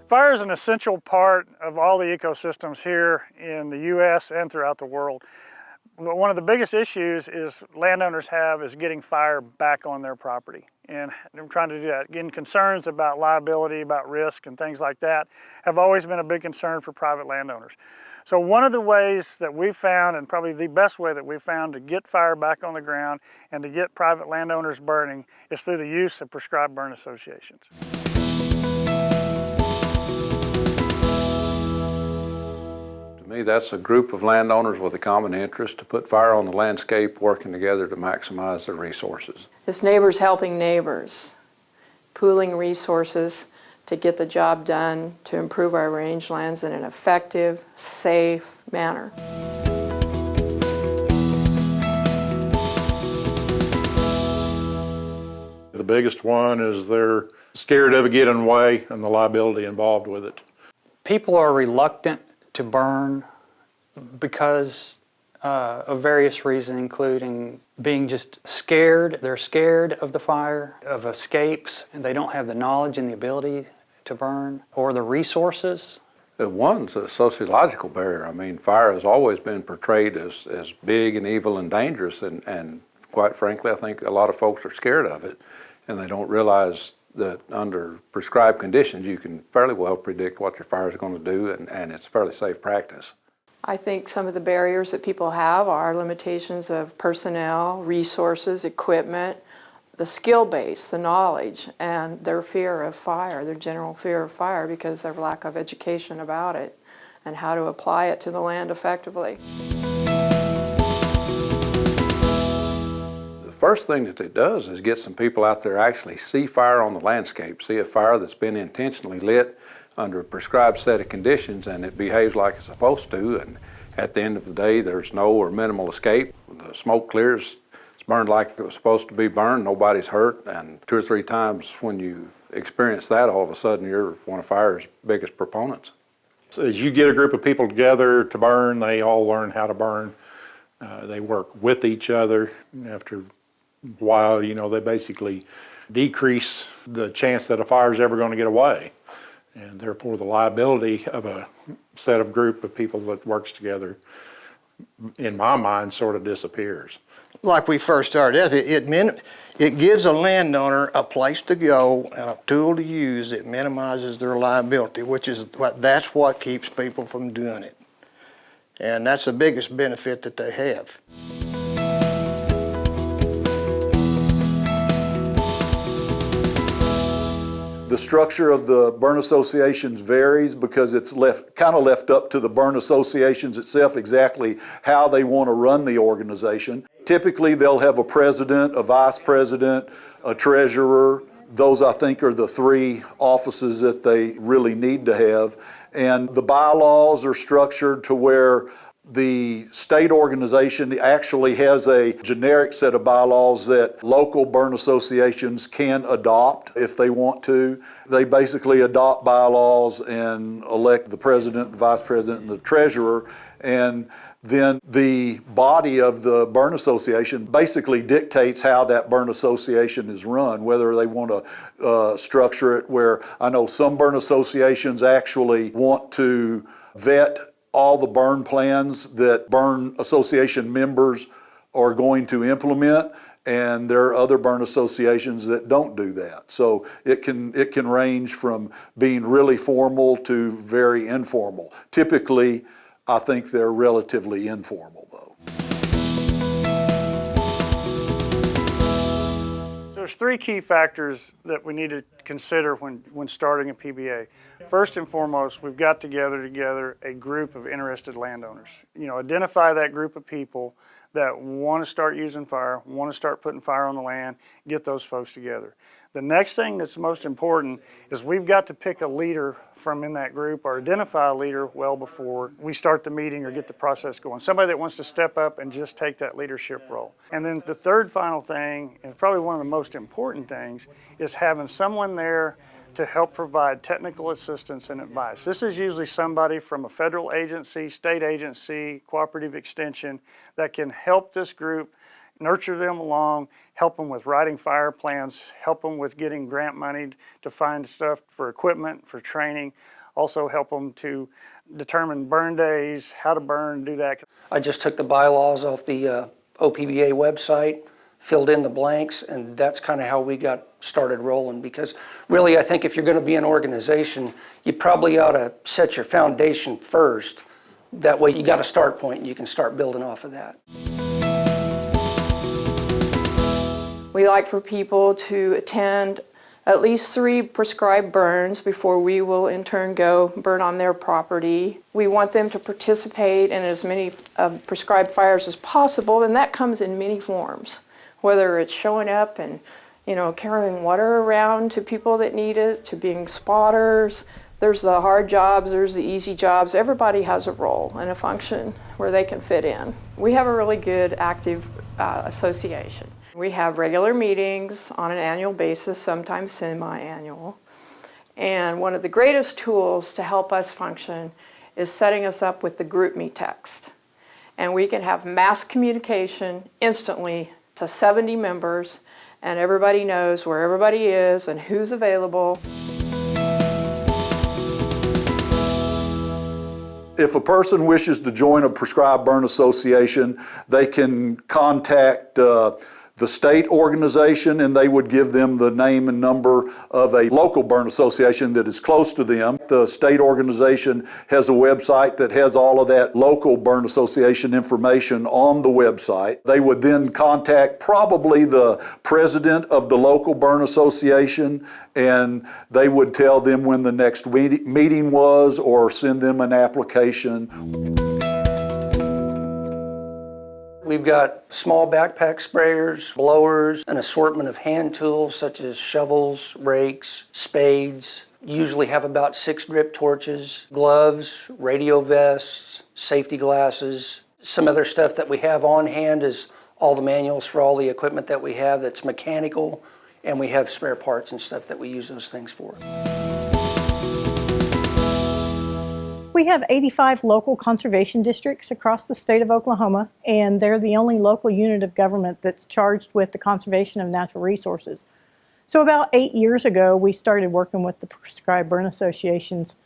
Fire is an essential part of all the ecosystems here in the U.S. and throughout the world. But one of the biggest issues landowners have is getting fire back on their property. And they're trying to do that. Getting concerns about liability, about risk, and things like that have always been a big concern for private landowners. So one of the ways that we've found, and probably the best way that we've found to get fire back on the ground and to get private landowners burning, is through the use of prescribed burn associations. To me, that's a group of landowners with a common interest to put fire on the landscape, working together to maximize their resources. It's neighbors helping neighbors, pooling resources to get the job done, to improve our rangelands in an effective, safe manner. The biggest one is they're scared of it getting away and the liability involved with it. People are reluctant to burn because of various reasons, including being just scared. They're scared of the fire, of escapes, and they don't have the knowledge and the ability to burn, or the resources. One's a sociological barrier. I mean, fire has always been portrayed as big and evil and dangerous, and quite frankly, I think a lot of folks are scared of it, and they don't realize that under prescribed conditions, you can fairly well predict what your fire is going to do, and it's a fairly safe practice. I think some of the barriers that people have are limitations of personnel, resources, equipment, the skill base, the knowledge, and their fear of fire, their general fear of fire because of their lack of education about it and how to apply it to the land effectively. The first thing that it does is get some people out there actually see fire on the landscape, see a fire that's been intentionally lit under a prescribed set of conditions, and it behaves like it's supposed to, and at the end of the day there's no or minimal escape. The smoke clears, it's burned like it was supposed to be burned, nobody's hurt, and 2 or 3 times when you experience that, all of a sudden you're one of fire's biggest proponents. So as you get a group of people together to burn, they all learn how to burn. They work with each other. After a while, they basically decrease the chance that a fire is ever going to get away. And therefore the liability of a set of group of people that works together, in my mind, sort of disappears. Like we first started, it gives a landowner a place to go and a tool to use that minimizes their liability, that's what keeps people from doing it. And that's the biggest benefit that they have. The structure of the burn associations varies because it's kind of left up to the burn associations itself exactly how they want to run the organization. Typically they'll have a president, a vice president, a treasurer. Those, I think, are the 3 offices that they really need to have. And the bylaws are structured to where the state organization actually has a generic set of bylaws that local burn associations can adopt if they want to. They basically adopt bylaws and elect the president, the vice president, and the treasurer, and then the body of the burn association basically dictates how that burn association is run, whether they want to structure it where I know some burn associations actually want to vet all the burn plans that burn association members are going to implement, and there are other burn associations that don't do that. So it can range from being really formal to very informal. Typically, I think they're relatively informal though. There's 3 key factors that we need to consider when starting a PBA. First and foremost, we've got to gather together a group of interested landowners. Identify that group of people that want to start using fire, want to start putting fire on the land, get those folks together. The next thing that's most important is we've got to pick a leader from in that group or identify a leader well before we start the meeting or get the process going. Somebody that wants to step up and just take that leadership role. And then the third final thing, and probably one of the most important things, is having someone there to help provide technical assistance and advice. This is usually somebody from a federal agency, state agency, cooperative extension that can help this group nurture them along, help them with writing fire plans, help them with getting grant money to find stuff for equipment, for training, also help them to determine burn days, how to burn, do that. I just took the bylaws off the OPBA website, filled in the blanks, and that's kind of how we got started rolling. Because really, I think if you're going to be an organization, you probably ought to set your foundation first. That way you got a start point and you can start building off of that. We like for people to attend at least 3 prescribed burns before we will in turn go burn on their property. We want them to participate in as many prescribed fires as possible, and that comes in many forms. Whether it's showing up and, carrying water around to people that need it, to being spotters. There's the hard jobs, there's the easy jobs. Everybody has a role and a function where they can fit in. We have a really good active association. We have regular meetings on an annual basis, sometimes semi-annual. And one of the greatest tools to help us function is setting us up with the GroupMe text. And we can have mass communication instantly to 70 members, and everybody knows where everybody is and who's available. If a person wishes to join a prescribed burn association, they can contact the state organization, and they would give them the name and number of a local burn association that is close to them. The state organization has a website that has all of that local burn association information on the website. They would then contact probably the president of the local burn association, and they would tell them when the next meeting was or send them an application. We've got small backpack sprayers, blowers, an assortment of hand tools such as shovels, rakes, spades. Usually have about 6 drip torches, gloves, radio vests, safety glasses. Some other stuff that we have on hand is all the manuals for all the equipment that we have that's mechanical, and we have spare parts and stuff that we use those things for. We have 85 local conservation districts across the state of Oklahoma, and they're the only local unit of government that's charged with the conservation of natural resources. So about 8 years ago, we started working with the prescribed burn associations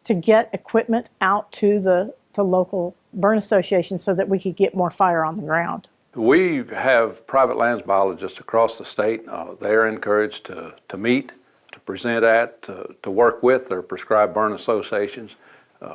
to get equipment out to the local burn associations so that we could get more fire on the ground. We have private lands biologists across the state. They're encouraged to meet, to present at, to work with their prescribed burn associations.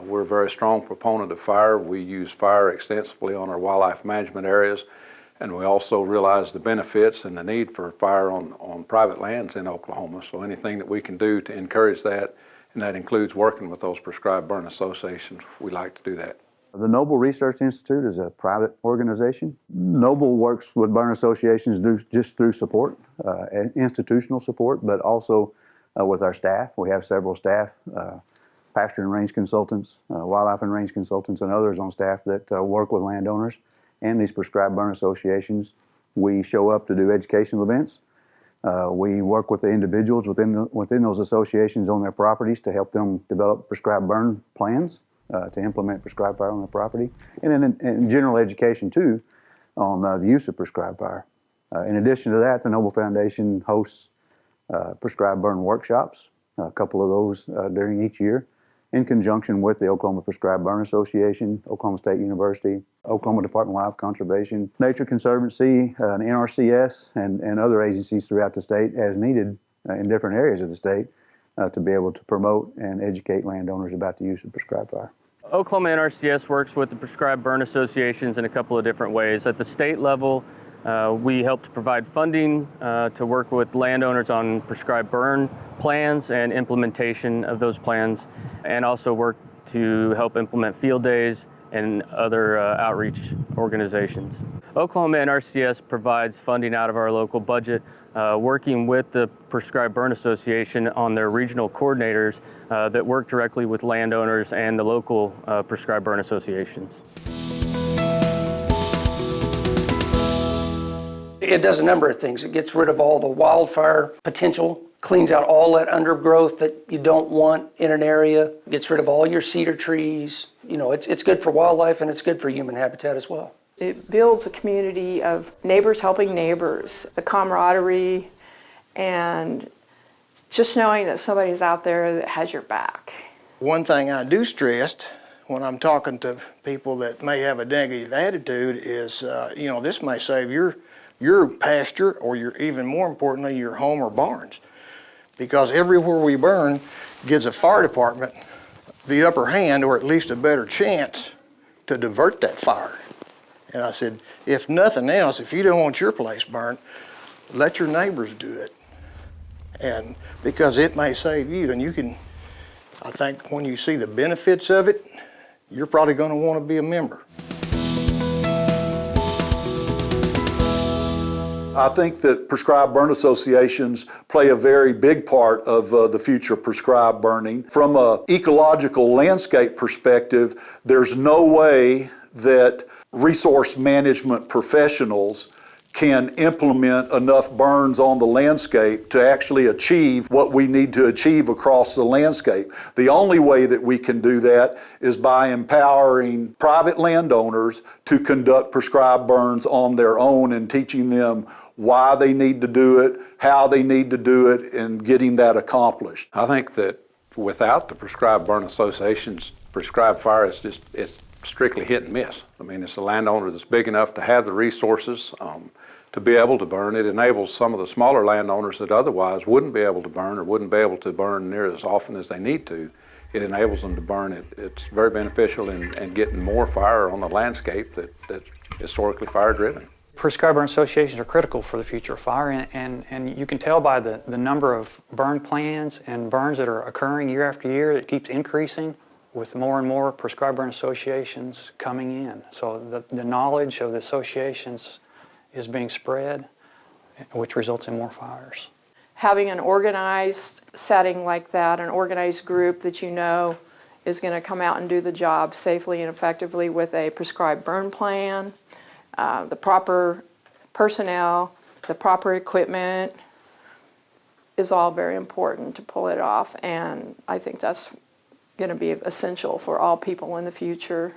We're a very strong proponent of fire. We use fire extensively on our wildlife management areas, and we also realize the benefits and the need for fire on private lands in Oklahoma. So anything that we can do to encourage that, and that includes working with those prescribed burn associations, we like to do that. The Noble Research Institute is a private organization. Noble works with burn associations just through support, institutional support, but also with our staff. We have several staff, pasture and range consultants, wildlife and range consultants, and others on staff that work with landowners and these prescribed burn associations. We show up to do educational events. We work with the individuals within those associations on their properties to help them develop prescribed burn plans to implement prescribed fire on their property, and then in general education too on the use of prescribed fire. In addition to that, the Noble Foundation hosts prescribed burn workshops, a couple of those during each year, in conjunction with the Oklahoma Prescribed Burn Association, Oklahoma State University, Oklahoma Department of Wildlife Conservation, Nature Conservancy, and NRCS, and other agencies throughout the state as needed in different areas of the state to be able to promote and educate landowners about the use of prescribed fire. Oklahoma NRCS works with the Prescribed Burn Associations in a couple of different ways. At the state level, we help to provide funding to work with landowners on prescribed burn plans and implementation of those plans, and also work to help implement field days and other outreach organizations. Oklahoma NRCS provides funding out of our local budget, working with the Prescribed Burn Association on their regional coordinators that work directly with landowners and the local Prescribed Burn Associations. It does a number of things. It gets rid of all the wildfire potential, cleans out all that undergrowth that you don't want in an area, gets rid of all your cedar trees. You know, it's good for wildlife and it's good for human habitat as well. It builds a community of neighbors helping neighbors, the camaraderie, and just knowing that somebody's out there that has your back. One thing I do stress when I'm talking to people that may have a negative attitude is, this may save your pasture or even more importantly, your home or barns. Because everywhere we burn gives a fire department the upper hand, or at least a better chance to divert that fire. And I said, if nothing else, if you don't want your place burnt, let your neighbors do it. And because it may save you, and I think when you see the benefits of it, you're probably going to want to be a member. I think that prescribed burn associations play a very big part of the future of prescribed burning. From an ecological landscape perspective, there's no way that resource management professionals can implement enough burns on the landscape to actually achieve what we need to achieve across the landscape. The only way that we can do that is by empowering private landowners to conduct prescribed burns on their own and teaching them why they need to do it, how they need to do it, and getting that accomplished. I think that without the prescribed burn associations, prescribed fire is it's strictly hit and miss. I mean, it's a landowner that's big enough to have the resources to be able to burn. It enables some of the smaller landowners that otherwise wouldn't be able to burn or wouldn't be able to burn near as often as they need to. It enables them to burn it. It's very beneficial in getting more fire on the landscape that's historically fire driven. Prescribed burn associations are critical for the future of fire, and you can tell by the number of burn plans and burns that are occurring year after year. It keeps increasing with more and more prescribed burn associations coming in. So the knowledge of the associations is being spread, which results in more fires. Having an organized setting like that, an organized group that you know is going to come out and do the job safely and effectively with a prescribed burn plan, the proper personnel, the proper equipment is all very important to pull it off, and I think that's going to be essential for all people in the future.